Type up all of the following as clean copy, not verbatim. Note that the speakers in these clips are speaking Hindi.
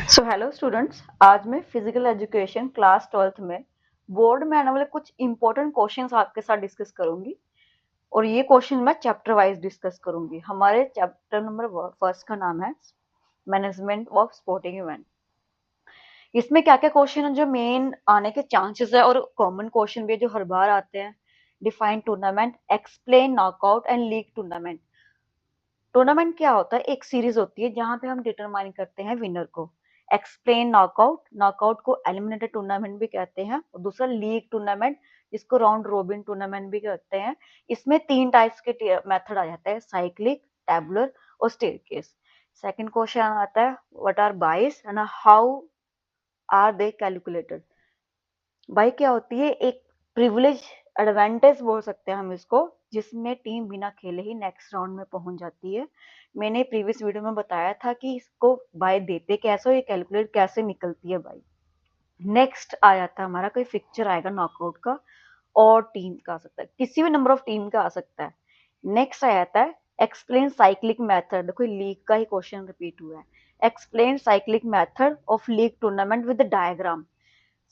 सो हेलो स्टूडेंट्स, आज मैं फिजिकल एजुकेशन क्लास 12th में बोर्ड में आने वाले कुछ इंपॉर्टेंट क्वेश्चंस आपके साथ डिस्कस करूंगी। और ये क्वेश्चन मैं चैप्टर वाइज डिस्कस करूंगी। हमारे चैप्टर नंबर फर्स्ट का नाम है मैनेजमेंट ऑफ स्पोर्टिंग इवेंट। इसमें क्या क्या क्वेश्चन है जो मेन आने के चांसेस है और कॉमन क्वेश्चन भी है जो हर बार आते हैं। Define tournament, explain knockout and league tournament. Tournament क्या होता है? एक सीरीज होती है जहां पे हम डिटरमाइन करते हैं विनर को। एक्सप्लेन नॉकआउट, नॉकआउट को एलिमिनेटर टूर्नामेंट भी कहते हैं। और दूसरा लीग टूर्नामेंट, जिसको राउंड रोबिन टूर्नामेंट भी कहते हैं। इसमें 3 टाइप्स के मेथड आ जाते हैं, साइक्लिक, टैबुलर और स्टेयरकेस। सेकंड क्वेश्चन आता है what are bias and how are they calculated. बाई क्या होती है? एक प्रिविलेज एडवांटेज बोल सकते हैं हम इसको, जिसमें टीम बिना खेले ही नेक्स्ट राउंड में पहुंच जाती है। मैंने प्रीवियस वीडियो में बताया था कि इसको बाय देते कैसे, ये कैलकुलेट कैसे निकलती है बाय। नेक्स्ट आ जाता है हमारा, कोई फिक्चर आएगा नॉकआउट का और टीम का आ सकता है, किसी भी नंबर ऑफ टीम का आ सकता है। नेक्स्ट आ जाता है एक्सप्लेन साइक्लिक मेथड। देखो लीग का ही क्वेश्चन रिपीट हुआ है। Explain cyclic method of league tournament with diagram.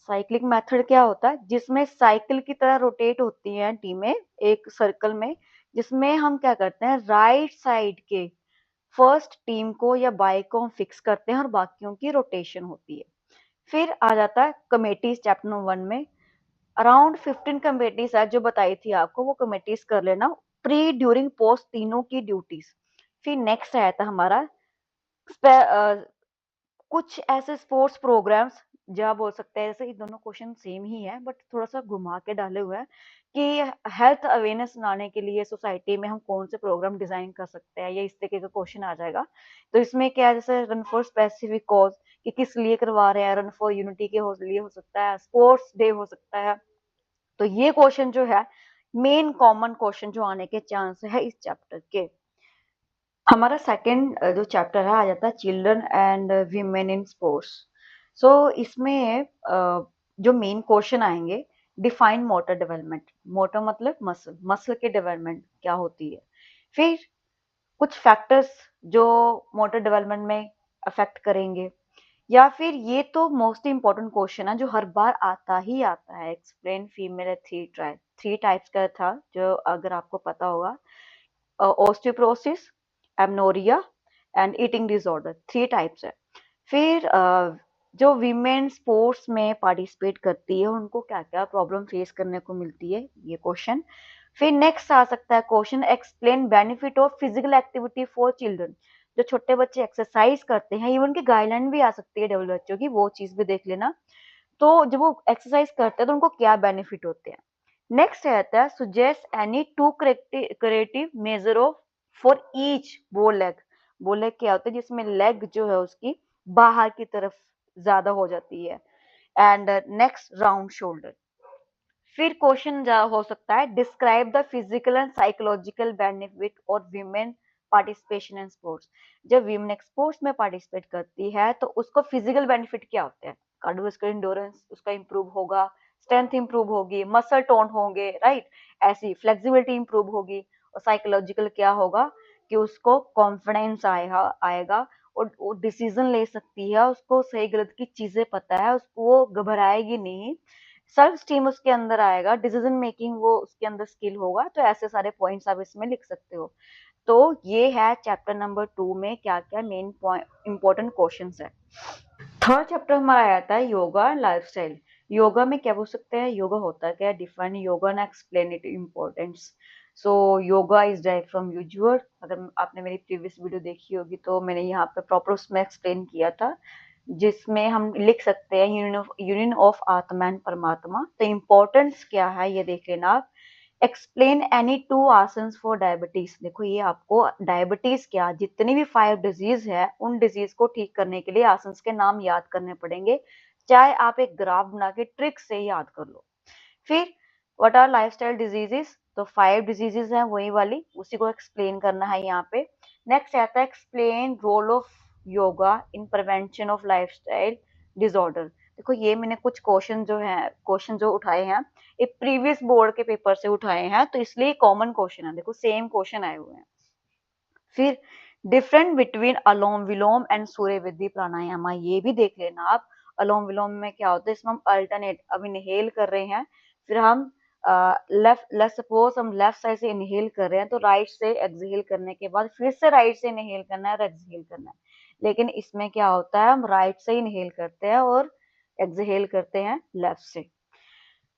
Cyclic method क्या होता है? जिसमें साइकिल की तरह रोटेट होती हैं टीमें एक सर्कल में, जिसमें हम क्या करते हैं, राइट साइड के फर्स्ट टीम को या बाय को हम फिक्स करते हैं और बाकियों की रोटेशन होती है। फिर आ जाता है कमेटीज चैप्टर नंबर 1 में। अराउंड 15 कमेटीज है जो बताई थी आपको, वो कमेटीज कर लेना। प्री ड्यूरिंग पोस्ट तीनों की ड्यूटीज। फिर नेक्स्ट आया था हमारा कुछ ऐसे स्पोर्ट्स प्रोग्राम्स, जहाँ बोल सकते हैं, जैसे ये दोनों क्वेश्चन सेम ही है बट थोड़ा सा घुमा के डाले हुए हैं कि हेल्थ अवेयरनेस लाने के लिए सोसाइटी में हम कौन से प्रोग्राम डिजाइन कर सकते हैं, या इस तरीके का क्वेश्चन आ जाएगा। तो इसमें क्या है, जैसे रन फॉर स्पेसिफिक कॉज, कि किस लिए करवा रहे हैं, रन फॉर यूनिटी के लिए हो सकता है, स्पोर्ट्स डे हो सकता है। तो ये क्वेश्चन जो है मेन कॉमन क्वेश्चन जो आने के चांस है इस चैप्टर के। हमारा सेकंड जो चैप्टर है आ जाता है children and women in sports. So इसमें जो मेन क्वेश्चन आएंगे, डिफाइन मोटर डेवलपमेंट। मोटर मतलब मसल, मसल की डेवलपमेंट क्या होती है। फिर कुछ फैक्टर्स जो मोटर डेवलपमेंट में अफेक्ट करेंगे। या फिर ये तो मोस्ट इंपॉर्टेंट क्वेश्चन है जो हर बार आता ही आता है, एक्सप्लेन फीमेल थ्री टाइप्स का था जो अगर आपको पता होगा, osteoporosis, amenorrhoea and eating disorder, 3 types है। फिर जो वीमेन स्पोर्ट्स में पार्टिसिपेट करती है उनको क्या क्या प्रॉब्लम फेस करने को मिलती है, ये क्वेश्चन। फिर नेक्स्ट आ सकता है question explain benefit of physical activity for children. जो छोटे बच्चे एक्सरसाइज करते हैं, इवन की गाइडलाइन भी आ सकती है डब्ल्यूएचओ की, वो चीज भी देख लेना। तो जब वो एक्सरसाइज करते हैं तो उनको क्या बेनिफिट होते हैं। नेक्स्ट रहता है suggest any two creative measure of for each बो लेग। बो लेग क्या होता है? जिसमें लेग जो है उसकी बाहर की तरफ ज्यादा हो जाती है। And next round shoulder. फिर क्वेश्चन हो सकता है describe the physical and psychological benefit और वीमेन पार्टिसिपेशन इन स्पोर्ट्स। जब वीमेन स्पोर्ट्स में पार्टिसिपेट करती है तो उसको फिजिकल बेनिफिट क्या होते हैं? कार्डियोवास्कुलर इंड्योरेंस उसका इंप्रूव होगा, स्ट्रेंथ इंप्रूव होगी, मसल टोन होंगे, राइट, ऐसी फ्लेक्सिबिलिटी इंप्रूव होगी। और साइकोलॉजिकल क्या होगा कि उसको कॉन्फिडेंस आएगा आएगा और वो डिसीजन ले सकती है, उसको सही गलत की चीजें पता है, उसको वो घबराएगी नहीं, सेल्फ स्टीम उसके अंदर आएगा, डिसीजन मेकिंग वो उसके अंदर स्किल होगा। तो ऐसे सारे पॉइंट्स आप इसमें लिख सकते हो। तो ये है चैप्टर नंबर 2 में क्या क्या मेन इंपॉर्टेंट क्वेश्चंस है। थर्ड चैप्टर हमारा आ जाता है योगा लाइफस्टाइल। योगा में क्या बोल सकते हैं, योगा होता है क्या, define yoga and explain it importance. So yoga is direct from usual. अगर आपने मेरी प्रीवियस वीडियो देखी होगी तो मैंने यहाँ पे प्रॉपर उसमें एक्सप्लेन किया था, जिसमें हम लिख सकते हैं यूनियन ऑफ आत्मा एंड परमात्मा। तो इम्पोर्टेंस क्या है ये देख लेना आप। Explain any to asanas for diabetes. देखो ये आपको डायबिटीज क्या, जितनी भी 5 डिजीज है उन डिजीज को ठीक करने के लिए आसन्स के नाम याद करने पड़ेंगे, चाहे आप एक ग्राफ बना के ट्रिक से याद कर लो। फिर व्हाट आर लाइफस्टाइल डिजीजेस, तो 5 डिजीजेस हैं वही वाली, उसी को एक्सप्लेन करना है यहाँ पे। नेक्स्ट आता है explain role of yoga in prevention of lifestyle disorder. देखो ये मैंने कुछ क्वेश्चन जो उठाए हैं ये प्रीवियस बोर्ड के पेपर से उठाए हैं, तो इसलिए कॉमन क्वेश्चन है, देखो सेम क्वेश्चन आए हुए हैं। फिर different between Anulom vilom and सूर्य विधि प्राणायामा, ये भी देख लेना आप। अलोम विलोम में क्या होता है, इसमें हम अल्टरनेट, अब इनहेल कर रहे हैं, फिर हम लेट्स सपोज हम लेफ्ट साइड से इनहेल कर रहे हैं, तो राइट से एक्सहेल करने के बाद फिर से राइट से इनहेल करना है और एक्सहेल करना है। लेकिन इसमें क्या होता है, हम राइट से इनहेल करते हैं और एक्सहेल करते हैं लेफ्ट से।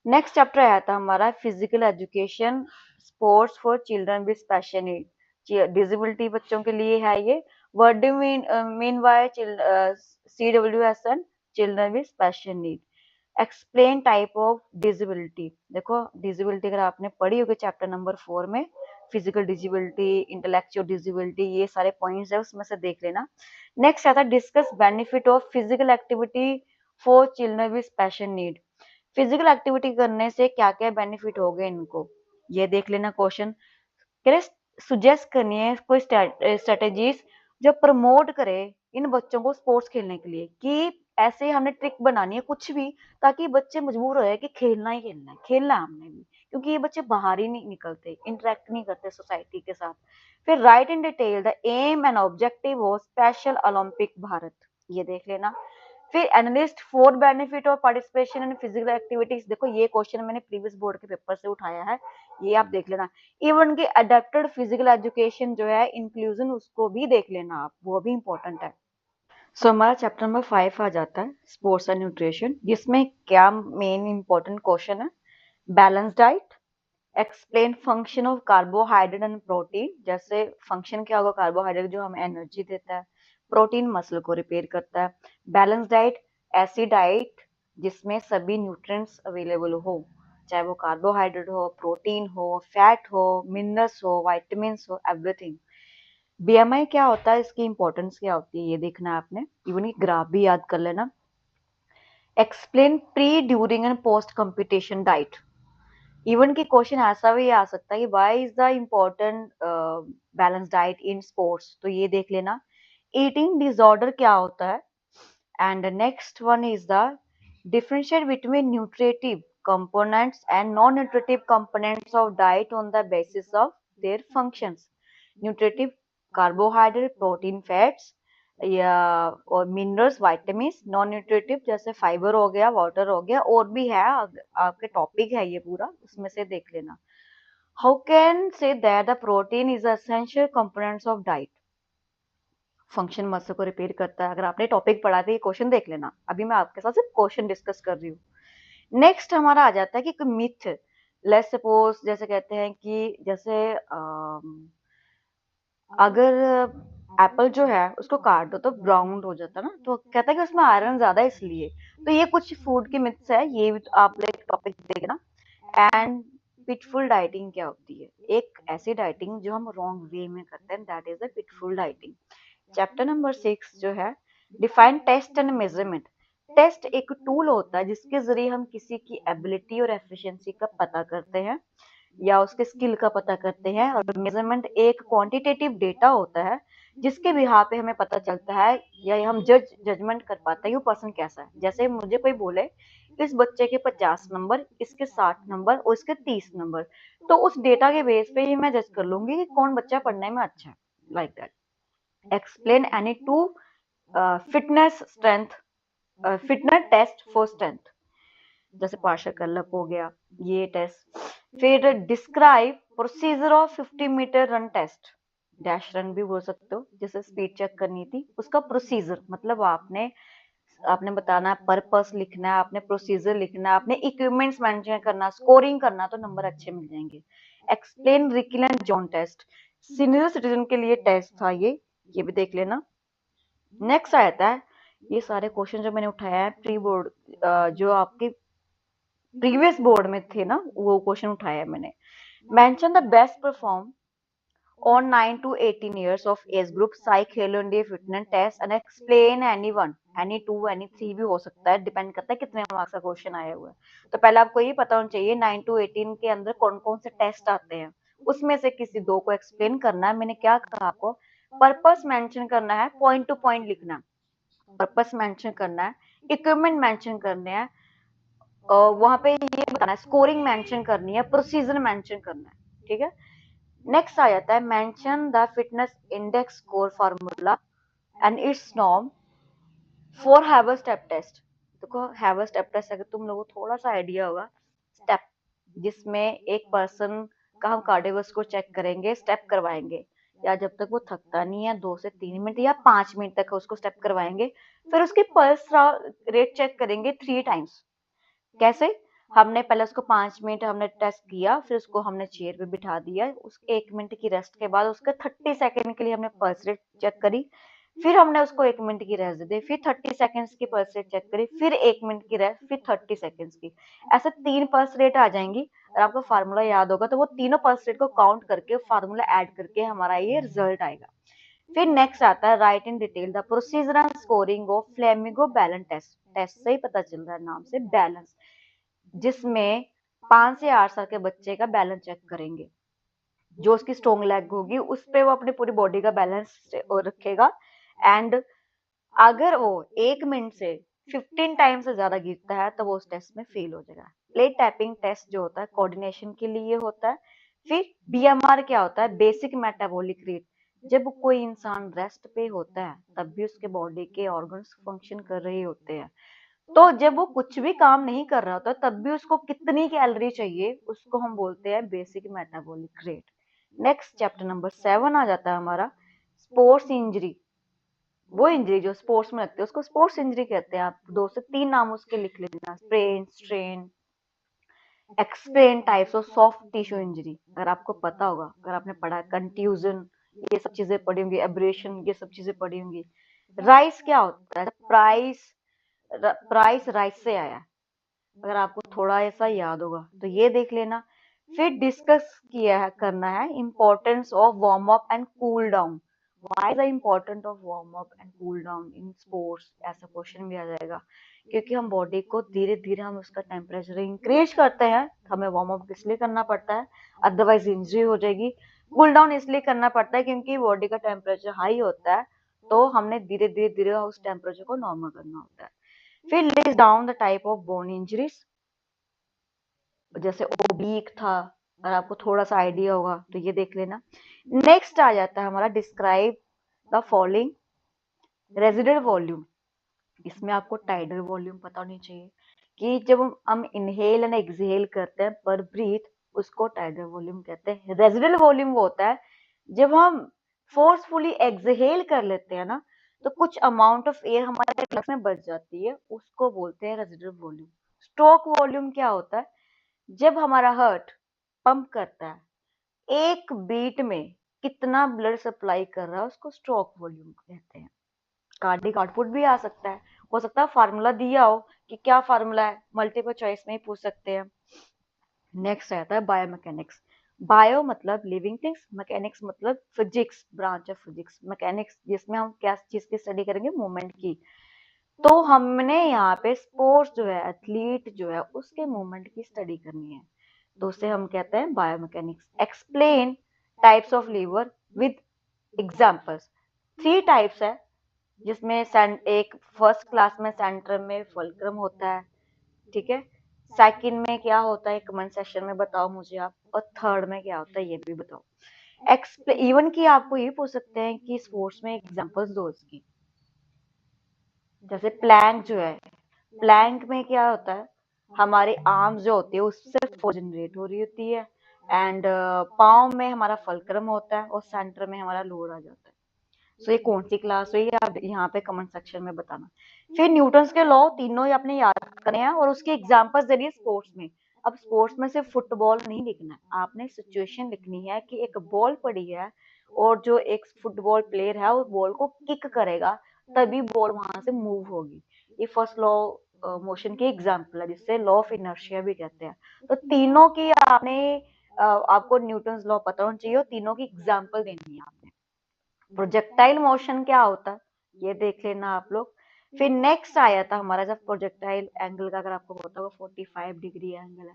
नेक्स्ट चैप्टर आया था हमारा physical education sports for children with special need, disability बच्चों के लिए है ये। What do mean by CWSN, children with special need. Explain type of disability. देखो डिसेबिलिटी अगर आपने पढ़ी होगी चैप्टर नंबर 4 में, फिजिकल डिसेबिलिटी, इंटेलेक्चुअल डिसेबिलिटी, ये सारे पॉइंट्स है, उसमें से देख लेना। नेक्स्ट आता है discuss benefit of physical activity for children with special need. Physical activity करने से क्या क्या बेनिफिट हो गए इनको, ये देख लेना। क्वेश्चन सुजेस्ट करनी है कोई स्ट्रेटेजीज जो प्रमोट करे इन बच्चों को स्पोर्ट्स खेलने के लिए, कि ऐसे हमने ट्रिक बनानी है कुछ भी, ताकि बच्चे मजबूर हो कि खेलना ही खेलना है, खेलना है हमने भी, क्योंकि ये बच्चे बाहर ही नहीं निकलते, इंटरेक्ट नहीं करते सोसाइटी के साथ। फिर write in detail the aim and objective of special Olympic Bharat, ये देख लेना। फिर analyst four benefit of participation in physical activities, देखो ये क्वेश्चन मैंने प्रीवियस बोर्ड के पेपर से उठाया है, ये आप देख लेना। इवन की अडेप्टेड फिजिकल एजुकेशन जो है इंक्लूजन, उसको भी देख लेना आप, वो भी इंपॉर्टेंट है। सो हमारा चैप्टर नंबर 5 आ जाता है स्पोर्ट्स एंड न्यूट्रिशन, जिसमें क्या मेन इंपॉर्टेंट क्वेश्चन है, balance diet, explain function of carbohydrate and protein, जैसे फंक्शन क्या होगा, कार्बोहाइड्रेट जो हमें एनर्जी देता है, प्रोटीन मसल को रिपेयर करता है। बैलेंस डाइट ऐसी डाइट जिसमें सभी न्यूट्रिएंट्स अवेलेबल हो, चाहे वो कार्बोहाइड्रेट हो, प्रोटीन हो, फैट हो, मिनरल्स हो, वाइटामिन हो, एवरीथिंग। बीएमआई क्या होता है, इसकी इंपॉर्टेंस क्या होती है, ये देखना है आपने, इवन की ग्राफ भी याद कर लेना। Explain pre during and post competition diet, even की क्वेश्चन ऐसा भी आ सकता है कि why is the important balance diet in sports, तो ये देख लेना। ईटिंग डिसऑर्डर क्या होता है, and next one is the differentiate between nutritive components and non-nutritive components of diet on the basis of their functions. Nutritive carbohydrate, protein, fats या और मिनरल्स, वाइटामिन। नॉन न्यूट्रिटिव जैसे फाइबर हो गया, वाटर हो गया, और भी है, आपके टॉपिक है ये पूरा, उसमें से देख लेना। How can say that the protein is essential components of diet, function muscle को रिपेयर करता है। अगर आपने टॉपिक पढ़ा था ये क्वेश्चन देख लेना, अभी मैं आपके साथ सिर्फ क्वेश्चन डिस्कस कर रही हूँ। नेक्स्ट हमारा आ जाता है कि मिथ, लेट्स सपोज जैसे कहते हैं कि जैसे अगर एप्पल जो है उसको काट दो तो ब्राउन हो जाता है ना, तो कहता है कि उसमें आयरन ज्यादा है इसलिए। तो ये कुछ फूड की मिथ्स है, ये भी तो आप एक टॉपिक देखना। एंड पिटफुल डाइटिंग क्या होती है, एक ऐसी डाइटिंग जो हम रॉन्ग वे में करते हैं, that is a pitiful dieting. Chapter number 6 जो है define test and measurement. Test एक टूल होता है जिसके जरिए हम किसी की एबिलिटी और एफिशिएंसी का पता करते हैं या उसके स्किल का पता करते हैं, और मेजरमेंट एक क्वांटिटेटिव डेटा होता है जिसके बिहार पे हमें पता चलता है या हम जजमेंट कर पाते हैं वो पर्सन कैसा है। जैसे मुझे कोई बोले इस बच्चे के 50 नंबर, इसके 60 नंबर और इसके 30 नंबर, तो उस डेटा के बेस पे ही मैं जज कर लूंगी कि कौन बच्चा पढ़ने में अच्छा है, like that. Explain any two fitness strength, fitness test for strength, जैसे पार्शल कलअप हो गया, ये टेस्ट। फिर describe procedure of 50 metre run test, dash run भी बोल सकते हो, जैसे स्पीड चेक करनी थी उसका प्रोसीजर, मतलब आपने आपने बताना, पर्पस लिखना है, आपने प्रोसीजर लिखना है, आपने इक्विपमेंट्स मेंशन करना, स्कोरिंग करना, तो नंबर अच्छे मिल जाएंगे। Explain Rikli and Jones test, senior citizen के लिए टेस्ट था ये भी देख लेना। नेक्स्ट आता है, ये सारे क्वेश्चन जो मैंने उठाया है प्री बोर्ड, जो आपके प्रीवियस बोर्ड में थे ना, वो क्वेश्चन उठाया है मैंने। Mention the best perform on 9 to 18 years of age group psych hello india fitness test and explain anyone, any two any three भी हो सकता है, डिपेंड करता है कितने मार्क्स का क्वेश्चन आया हुआ है। तो पहले आपको ये पता होना चाहिए 9 to 18 के अंदर कौन कौन से टेस्ट आते हैं, उसमें से किसी दो को एक्सप्लेन करना है। मैंने क्या कहा आपको, पर्पस मेंशन करना है, पॉइंट टू पॉइंट लिखना है, पर्पस मेंशन करना है, इक्विपमेंट मेंशन करने हैं, वहां पे ये बताना है, स्कोरिंग मेंशन करनी है, प्रोसीजर मेंशन करना है, ठीक है। नेक्स्ट आ जाता है mention the fitness index score formula and its norm for हैव अ स्टेप टेस्ट। देखो हैव अ स्टेप टेस्ट अगर तुम लोगों को थोड़ा सा आइडिया होगा, स्टेप जिसमें एक पर्सन का हम कार्डियोवास्कुलर को चेक करेंगे, स्टेप करवाएंगे, या जब तक वो थकता नहीं है 2 से 3 मिनट या 5 मिनट तक उसको स्टेप करवाएंगे। फिर उसकी पल्स रेट चेक करेंगे 3 टाइम्स। कैसे? हमने पहले उसको 5 मिनट हमने टेस्ट किया, फिर उसको हमने चेयर पे बिठा दिया, उस 1 मिनट की रेस्ट के बाद उसका 30 सेकेंड के लिए हमने पल्स रेट चेक करी, फिर हमने उसको 1 मिनट की रेस्ट दे दी, फिर 30 सेकेंड्स की पल्स रेट चेक करी, फिर 1 मिनट की रेस्ट, फिर 30 सेकेंड्स की। ऐसे 3 पल्स रेट आ जाएंगी। और आपको फार्मूला याद होगा तो वो तीनों पल्स रेट को काउंट करके फार्मूला ऐड करके हमारा ये रिजल्ट आएगा। फिर नेक्स्ट आता है write in detail the procedure and scoring of flamingo balance test. Test से ही पता चल रहा है नाम से बैलेंस, जिसमें 5 से 8 साल के बच्चे का बैलेंस चेक करेंगे। जो उसकी स्ट्रॉन्ग लेग होगी उस पे वो अपनी पूरी बॉडी का बैलेंस रखेगा। एंड अगर वो 1 मिनट से 15 टाइम से ज्यादा गिरता है तो वो उस टेस्ट में फेल हो जाएगा। प्लेट टैपिंग टेस्ट जो होता है कोऑर्डिनेशन के लिए होता है। फिर बीएमआर क्या होता है? Basic metabolic rate. जब कोई इंसान रेस्ट पे होता है तब भी उसके बॉडी के ऑर्गन्स फंक्शन कर रहे होते हैं। तो जब वो कुछ भी काम नहीं कर रहा होता तब भी उसको कितनी कैलोरी चाहिए उसको हम बोलते हैं basic metabolic rate. Next chapter number 7 आ जाता है हमारा स्पोर्ट्स इंजरी। वो इंजरी जो स्पोर्ट्स में लगती है उसको स्पोर्ट्स इंजरी कहते हैं। आप 2 से 3 नाम उसके लिख लेना, sprain, strain, explain types of soft tissue injury. अगर आपको पता होगा, अगर आपने पढ़ा कंट्यूजन, ये सब चीजें पढ़ी होंगी, एब्रेशन, ये सब चीजें पढ़ी होंगी। राइस क्या होता है? प्राइस राइस से आया, अगर आपको थोड़ा ऐसा याद होगा तो ये देख लेना। फिर डिस्कस किया है करना है importance of warm up and cool down. Why the important of warm up and cool down in sports, ऐसा क्वेश्चन भी आ जाएगा। क्योंकि हम बॉडी को धीरे धीरे हम उसका टेम्परेचर इंक्रीज करते हैं, हमें वार्म अप इसलिए करना पड़ता है, अदरवाइज इंजरी हो जाएगी। कूल डाउन इसलिए करना पड़ता है क्योंकि बॉडी का टेम्परेचर हाई होता है, तो हमने धीरे धीरे धीरे उस टेम्परेचर को नॉर्मल करना होता है। फिर list down the type of bone injuries, जैसे ओब्लिक था, अगर आपको थोड़ा सा आइडिया होगा तो ये देख लेना। नेक्स्ट आ जाता है हमारा describe the following residual volume. इसमें आपको टाइडल वॉल्यूम पता होनी चाहिए कि जब हम इनहेल एंड एक्सहेल करते हैं पर ब्रीथ, उसको टाइडल वॉल्यूम कहते हैं। रेजिडुअल वॉल्यूम वो होता है जब हम फोर्सफुली एक्सहेल कर लेते हैं ना, तो कुछ अमाउंट ऑफ एयर हमारे लंग्स में बच जाती है, उसको बोलते हैं रेजिडुअल वॉल्यूम। स्ट्रोक वॉल्यूम क्या होता है? जब हमारा हार्ट पंप करता है, एक बीट में कितना ब्लड सप्लाई कर रहा है उसको स्ट्रोक वॉल्यूम कहते हैं। कार्डिक आउटपुट भी आ सकता है, हो सकता है फार्मूला दिया हो कि क्या फार्मूला है, मल्टीपल चॉइस में ही पूछ सकते हैं। नेक्स्ट आता है बायोमैकेनिक्स। बायो मतलब लिविंग थिंग्स, मैकेनिक्स मतलब physics, branch of physics. Mechanics जिसमें हम क्या चीज की स्टडी करेंगे? मूवमेंट की। तो हमने यहाँ पे स्पोर्ट्स जो है, एथलीट जो है, उसके मूवमेंट की स्टडी करनी है, तो उसे हम कहते हैं biomechanics. Explain types of lever with examples. 3 types है, जिसमें एक फर्स्ट क्लास में सेंटर में फुलक्रम होता है, ठीक है। सेकंड में क्या होता है कमेंट सेक्शन में बताओ मुझे आप, और थर्ड में क्या होता है ये भी बताओ। इवन की आपको ये पूछ सकते हैं कि स्पोर्ट्स में एग्जांपल्स दो इसकी। जैसे प्लैंक जो है, प्लैंक में क्या होता है? हमारे आर्म्स जो होती है उससे फोर्स जनरेट हो रही होती है, एंड पाँव में हमारा फलक्रम होता है और सेंटर में हमारा लोअर आ जाता है। सो ये कौन सी क्लास हुई आप यहाँ पे कमेंट सेक्शन में बताना। फिर न्यूटन्स के लॉ तीनों ही आपने याद करने हैं और उसके एग्जांपल्स दे दिए स्पोर्ट्स में। अब स्पोर्ट्स में सिर्फ फुटबॉल नहीं लिखना है, आपने सिचुएशन लिखनी है कि एक बॉल पड़ी है और जो एक फुटबॉल प्लेयर है वो बॉल को किक करेगा, तभी बॉल वहां से मूव होगी। ये फर्स्ट लॉ मोशन की एग्जाम्पल है, जिससे लॉ ऑफ इनर्शिया भी कहते हैं। तो तीनों की आपने आपको न्यूटन्स लॉ पता होना चाहिए और तीनों की एग्जाम्पल देनी है आपने। प्रोजेक्टाइल मोशन क्या होता है ये देख लेना आप लोग। फिर नेक्स्ट आया था हमारा जब प्रोजेक्टाइल एंगल का, अगर आपको पता होगा 45 डिग्री एंगल है।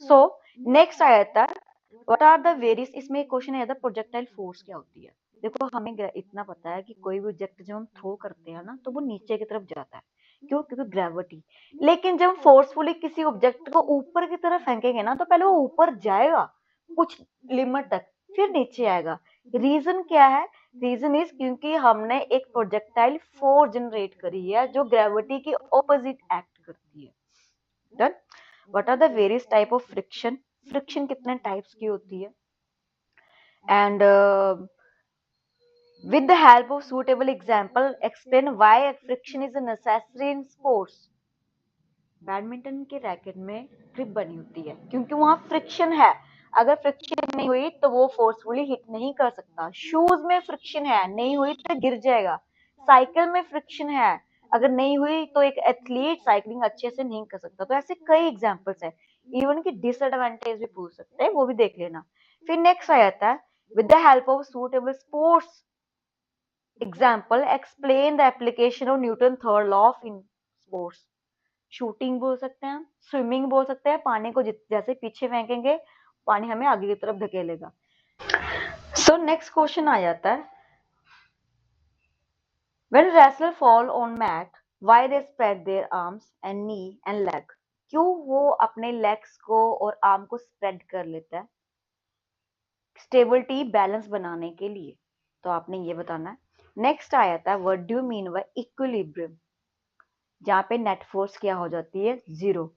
सो नेक्स्ट आया था व्हाट आर द वेरियस, इसमें एक क्वेश्चन आया था प्रोजेक्टाइल फोर्स क्या होती है। देखो हमें इतना पता है कि कोई भी ऑब्जेक्ट जब हम थ्रो करते हैं ना तो वो नीचे की तरफ जाता है, क्यों? क्योंकि ग्रेविटी। लेकिन जब हम फोर्सफुली किसी ऑब्जेक्ट को ऊपर की तरफ फेंकेंगे ना तो पहले वो ऊपर जाएगा कुछ लिमिट तक, फिर नीचे आएगा। रीजन क्या है? रीजन इज क्योंकि हमने एक प्रोजेक्टाइल फोर्स जनरेट करी है जो ग्रेविटी के ऑपोजिट एक्ट करती है। Done. What are the various type of friction? Friction कितने टाइप्स की होती है? And with the help of suitable example explain why friction is a necessary in sports। Badminton के रैकेट में ग्रिप बनी होती है क्योंकि वहां फ्रिक्शन है। अगर फ्रिक्शन नहीं हुई तो वो फोर्सफुली हिट नहीं कर सकता। शूज में फ्रिक्शन है, नहीं हुई तो गिर जाएगा। साइकिल में फ्रिक्शन है, अगर नहीं हुई तो एक एथलीट साइकिलिंग अच्छे से नहीं कर सकता। तो ऐसे कई एग्जांपल्स है। इवन की डिसएडवांटेज भी पूछ सकते हैं, वो भी देख लेना। फिर नेक्स्ट आ जाता है with the help of suitable sports example explain the application of Newton third law of in sports. Shooting बोल सकते हैं, स्विमिंग बोल सकते हैं। पानी को जैसे पीछे फेंकेंगे पानी हमें आगे की तरफ धकेलेगा। सो नेक्स्ट क्वेश्चन आ जाता है when wrestler fall on mat why they spread their arms and knee and leg. क्यों वो अपने लेग्स को और आर्म को स्प्रेड कर लेता है? स्टेबिलिटी, बैलेंस बनाने के लिए। तो आपने ये बताना है। नेक्स्ट आ जाता है what do you mean by equilibrium, जहाँ पे नेट फोर्स क्या हो जाती है? Zero.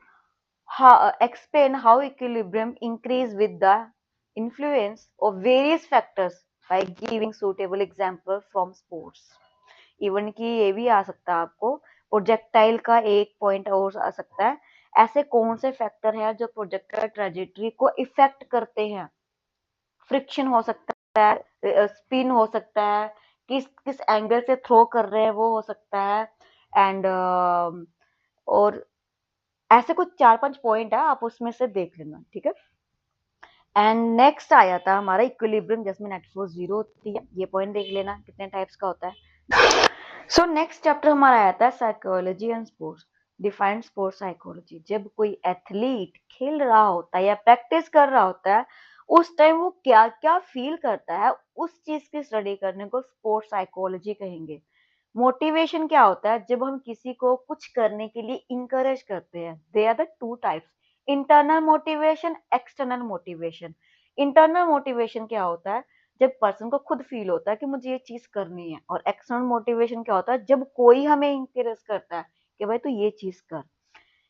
Explain how equilibrium increase with the influence of various factors by giving suitable example from sports। Even की ये भी आ सकता है आपको। प्रोजेक्टाइल का एक पॉइंट और आ सकता है, ऐसे कौन से फैक्टर हैं जो प्रोजेक्टाइल ट्रेजेक्टरी को इफेक्ट करते हैं? फ्रिक्शन हो सकता है, स्पिन हो सकता है, किस किस एंगल से थ्रो कर रहे हैं वो हो सकता है। एंड और ऐसे कुछ 4-5 पॉइंट है, आप उसमें से देख लेना, ठीक है। एंड नेक्स्ट आ जाता है हमारा इक्विलिब्रियम, जिसमें नेट फोर्स जीरो होती है। ये पॉइंट देख लेना कितने टाइप्स का होता है। सो नेक्स्ट चैप्टर हमारा आ जाता है psychology and sports. Define sports psychology. जब कोई एथलीट खेल रहा होता है या प्रैक्टिस कर रहा होता है उस टाइम वो क्या क्या फील करता है, उस चीज की स्टडी करने को स्पोर्ट्स साइकोलॉजी कहेंगे। मोटिवेशन क्या होता है? जब हम किसी को कुछ करने के लिए इंकरेज करते हैं। They are the two types, internal motivation, external motivation. Internal motivation क्या होता है? जब पर्सन को खुद फील होता है कि मुझे ये चीज करनी है। और एक्सटर्नल मोटिवेशन क्या होता है? जब कोई हमें इंकरेज करता है कि भाई तू ये चीज कर।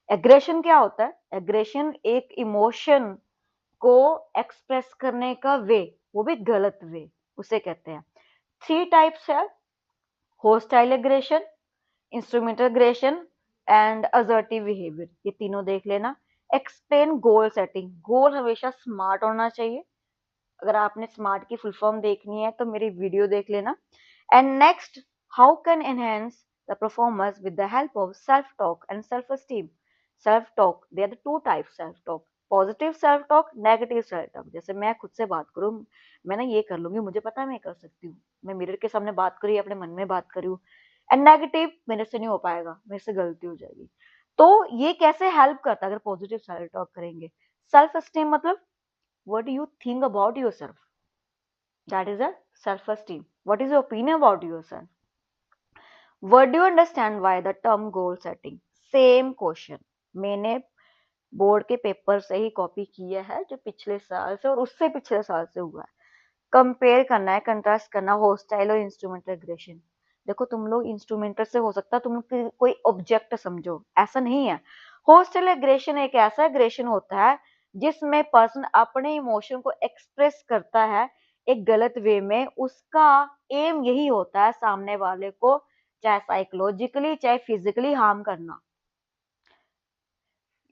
एग्रेशन क्या होता है? एग्रेशन एक इमोशन को एक्सप्रेस करने का वे, वो भी गलत वे, उसे कहते हैं। 3 टाइप्स है, hostile aggression, instrumental aggression and assertive behaviour. ये तीनों देख लेना। Explain goal setting. गोल हमेशा स्मार्ट होना चाहिए। अगर आपने स्मार्ट की फुल फॉर्म देखनी है तो मेरी वीडियो देख लेना। And next, how can enhance the performance with the help of self talk and self esteem. Self talk, they are the two types self talk, positive self talk, negative self talk. जैसे मैं खुद से बात करूं, मैं ना ये कर लूंगी, मुझे पता है मैं कर सकती हूँ, मैं मिरर के सामने बात करी, अपने मन में बात करी हूँ। एंड नेगेटिव, मेरे से नहीं हो पाएगा, मेरे से गलती हो जाएगी। तो ये कैसे हेल्प करता है अगर पॉजिटिव सेल्फ टॉक करेंगे? सेल्फ एस्टीम मतलब what do you think about yourself, that is a self esteem. What is your opinion about yourself? What do you understand by the term goal setting? Same question मैंने बोर्ड के पेपर से ही कॉपी किया है, जो पिछले साल से और उससे पिछले साल से हुआ है। कंपेयर करना है, कंट्रास्ट करना, होस्टाइल और इंस्ट्रूमेंटल एग्रेशन। देखो तुम लोग इंस्ट्रूमेंटल से हो सकता है तुम लोग कोई ऑब्जेक्ट समझो, ऐसा नहीं है। होस्टाइल एग्रेशन एक ऐसा एग्रेशन होता है जिसमें पर्सन अपने इमोशन को एक्सप्रेस करता है एक गलत वे में। उसका एम यही होता है सामने वाले को चाहे साइकोलॉजिकली चाहे फिजिकली हार्म करना।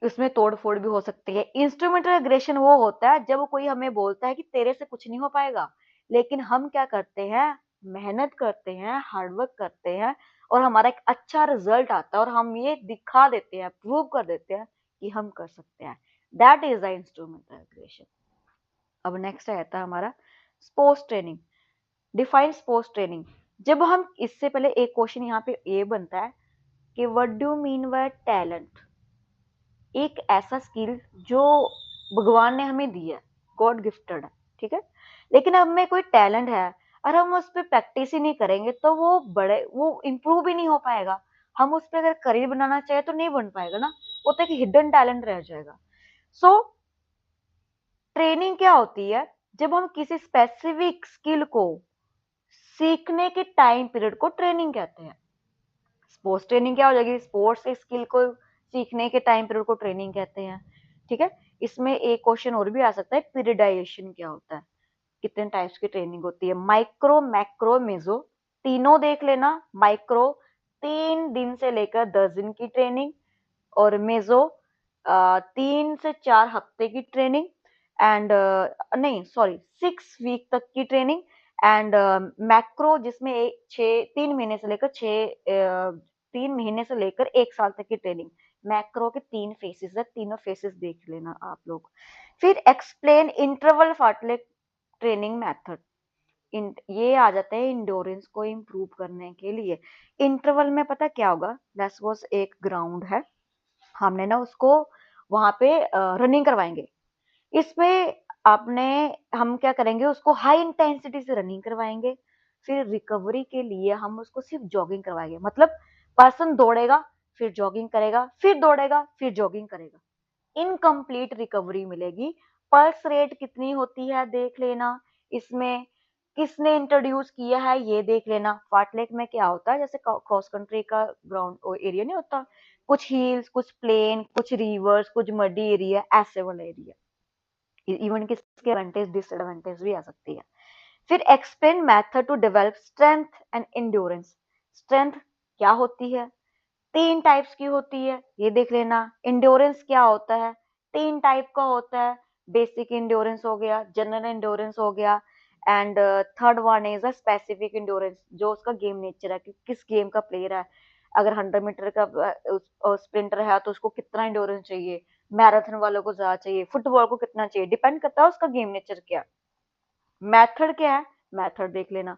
उसमें तोड़ फोड़ भी हो सकती है। इंस्ट्रूमेंटल एग्रेशन वो होता है जब कोई हमें बोलता है कि तेरे से कुछ नहीं हो पाएगा, लेकिन हम क्या करते हैं, मेहनत करते हैं, हार्डवर्क करते हैं और हमारा एक अच्छा रिजल्ट आता है और हम ये दिखा देते हैं, प्रूव कर देते हैं कि हम कर सकते हैं। That is the instrumental aggression. अब नेक्स्ट आता है हमारा sports training. Define sports training. जब हम इससे पहले एक क्वेश्चन यहाँ पे ये बनता है कि what do mean by talent. एक ऐसा स्किल जो भगवान ने हमें दिया है, गॉड गिफ्टेड है, ठीक है। लेकिन अब में कोई टैलेंट है और हम उस पर प्रैक्टिस ही नहीं करेंगे तो वो इम्प्रूव भी नहीं हो पाएगा। हम उस पर अगर करियर बनाना चाहे तो नहीं बन पाएगा ना, वो तो एक हिडन टैलेंट रह जाएगा। सो ट्रेनिंग क्या होती है? जब हम किसी स्पेसिफिक स्किल को सीखने के टाइम पीरियड को ट्रेनिंग कहते हैं। स्पोर्ट्स ट्रेनिंग क्या हो जाएगी, स्पोर्ट्स स्किल को सीखने के टाइम पीरियड को ट्रेनिंग कहते हैं। ठीक है, इसमें एक क्वेश्चन और भी आ सकता है, पीरियडाइजेशन क्या होता है, कितने टाइप्स की ट्रेनिंग होती है। माइक्रो, मैक्रो, मेजो, तीनों देख लेना। माइक्रो 3 दिन से लेकर 10 दिन की ट्रेनिंग, और मेजो 3 से 4 हफ्ते की ट्रेनिंग, एंड नहीं सॉरी 6 वीक तक की ट्रेनिंग, एंड मैक्रो जिसमें 3 महीने से लेकर 3 महीने से लेकर 1 साल तक की ट्रेनिंग। मैक्रो के 3 फेसेस है, तीनों फेसेस देख लेना आप लोग। फिर एक्सप्लेन इंटरवल फार्टलेट ट्रेनिंग मेथड। ये आ जाते हैं इंडोरेंस को इम्प्रूव करने के लिए। इंटरवल में पता क्या होगा, लेट्स सपोज एक ग्राउंड है, हमने ना उसको वहां पे रनिंग करवाएंगे। इसमें आपने हम क्या करेंगे, उसको हाई इंटेंसिटी से रनिंग करवाएंगे। फिर रिकवरी के लिए हम उसको सिर्फ जॉगिंग करवाएंगे। मतलब पर्सन दौड़ेगा, फिर जॉगिंग करेगा, फिर दौड़ेगा, फिर जॉगिंग करेगा, इनकम्प्लीट रिकवरी मिलेगी। पल्स रेट कितनी होती है देख लेना। इसमें किसने इंट्रोड्यूस किया है ये देख लेना। फार्टलेक में क्या होता है, जैसे क्रॉस कंट्री का ग्राउंड एरिया नहीं होता, कुछ हिल्स, कुछ प्लेन, कुछ रिवर्स, कुछ मडी एरिया, ऐसे वाला एरिया। इवन किसके एडवांटेज डिसएडवांटेज भी आ सकती है। फिर explain method to develop strength and endurance. Strength क्या होती है, 3 टाइप्स की होती है, ये देख लेना। इंड्योरेंस क्या होता है, 3 टाइप का होता है। बेसिक इंड्योरेंस हो गया, जनरल इंड्योरेंस हो गया, and third one is a specific endurance, जो उसका गेम नेचर है कि किस गेम का प्लेयर है। अगर 100 मीटर का स्प्रिंटर है तो उसको कितना इंड्योरेंस चाहिए, मैराथन वालों को ज्यादा चाहिए, फुटबॉल को कितना चाहिए, डिपेंड करता है उसका गेम नेचर क्या। मेथड क्या है, मेथड देख लेना।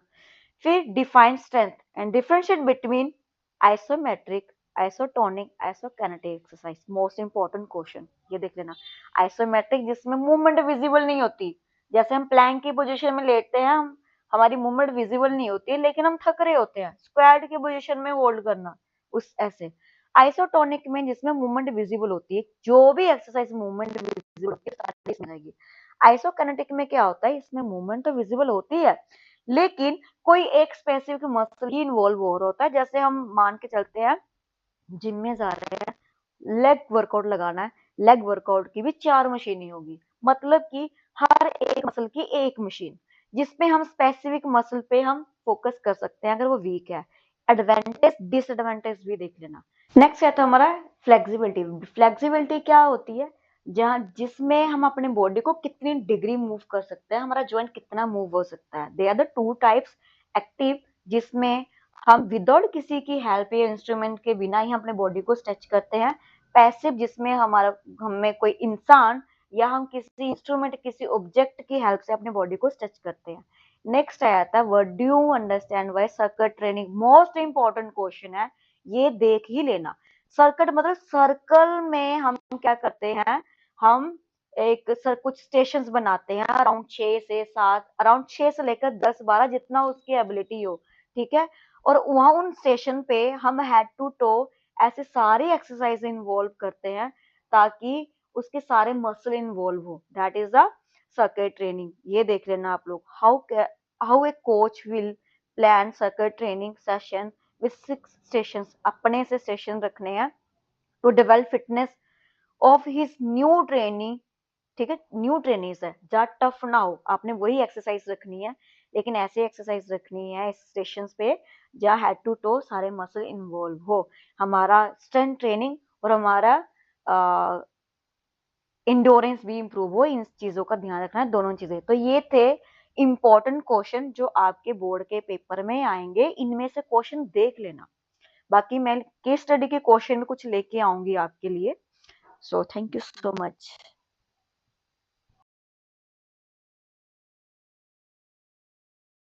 फिर define strength and differentiate between isometric, isotonic, isokinetic exercise. Most important question ये देख लेना। आइसोमेट्रिक जिसमें मूवमेंट विजिबल नहीं होती, जैसे हम प्लैंक की पोजीशन में लेटते हैं, हम हमारी मूवमेंट विजिबल नहीं होती है लेकिन हम थक रहे होते हैं, स्क्वाड की पोजीशन में होल्ड करना, उस ऐसे। आइसोटोनिक में जिसमें मूवमेंट विजिबल होती है, जो भी एक्सरसाइज मूवमेंट विजिबल होती है सारी इसमें आएगी। आइसोकिनेटिक में क्या होता है, इसमें मूवमेंट तो विजिबल होती है लेकिन कोई एक स्पेसिफिक मसल ही इन्वॉल्व हो रहा होता है। जैसे हम मान के चलते हैं जिम में जा रहे हैं, लेग वर्कआउट लगाना है, लेग वर्कआउट की भी 4 मशीनें होगी, मतलब कि हर एक मसल की एक मशीन, जिसपे हम स्पेसिफिक मसल पे हम फोकस कर सकते हैं अगर वो वीक है। एडवांटेज डिसएडवांटेज भी देख लेना। नेक्स्ट है तो हमारा फ्लेक्सिबिलिटी। फ्लेक्सिबिलिटी क्या होती है, जहाँ जिसमें हम अपने बॉडी को कितनी डिग्री मूव कर सकते हैं, हमारा जॉइंट कितना मूव हो सकता है। They are the 2 types. Active जिसमें हम विदाउट किसी की हेल्प या इंस्ट्रूमेंट के बिना ही अपने बॉडी को स्ट्रेच करते हैं। पैसिव जिसमें हमारा हमें कोई इंसान या हम किसी इंस्ट्रूमेंट, किसी ऑब्जेक्ट की हेल्प से अपने बॉडी को स्ट्रेच करते हैं। नेक्स्ट आया था what do you understand by circuit training. Most important question है, ये देख ही लेना। सर्किट मतलब सर्कल में हम क्या करते हैं, हम कुछ स्टेशंस बनाते हैं अराउंड 6 से 7, अराउंड 6 से लेकर 10-12 जितना उसकी एबिलिटी हो। ठीक है, और वहां उन स्टेशन पे हम हेड टू टो ऐसे सारी एक्सरसाइज इन्वॉल्व करते हैं ताकि उसके सारे मसल इन्वॉल्व हो। That is the circuit training. ये देख लेना आप लोग। How a coach will plan circuit training session with 6 stations. अपने से स्टेशन रखने हैं to develop fitness of his new training. ठीक है, न्यू ट्रेनिंग्स है जहाँ टफ ना हो, आपने वही एक्सरसाइज रखनी है लेकिन ऐसी एक्सरसाइज रखनी है इस स्टेशन पे जहाँ हेड टू टो सारे मसल इन्वॉल्व हो। हमारा स्ट्रेंथ ट्रेनिंग और हमारा इंडोरेंस भी इंप्रूव हो, इन चीजों का ध्यान रखना है, दोनों चीजें। तो ये थे इंपॉर्टेंट क्वेश्चन जो आपके बोर्ड के पेपर में आएंगे, इनमें से क्वेश्चन देख लेना। बाकी मैं केस स्टडी के क्वेश्चन कुछ लेके आऊंगी आपके लिए। So thank you so much.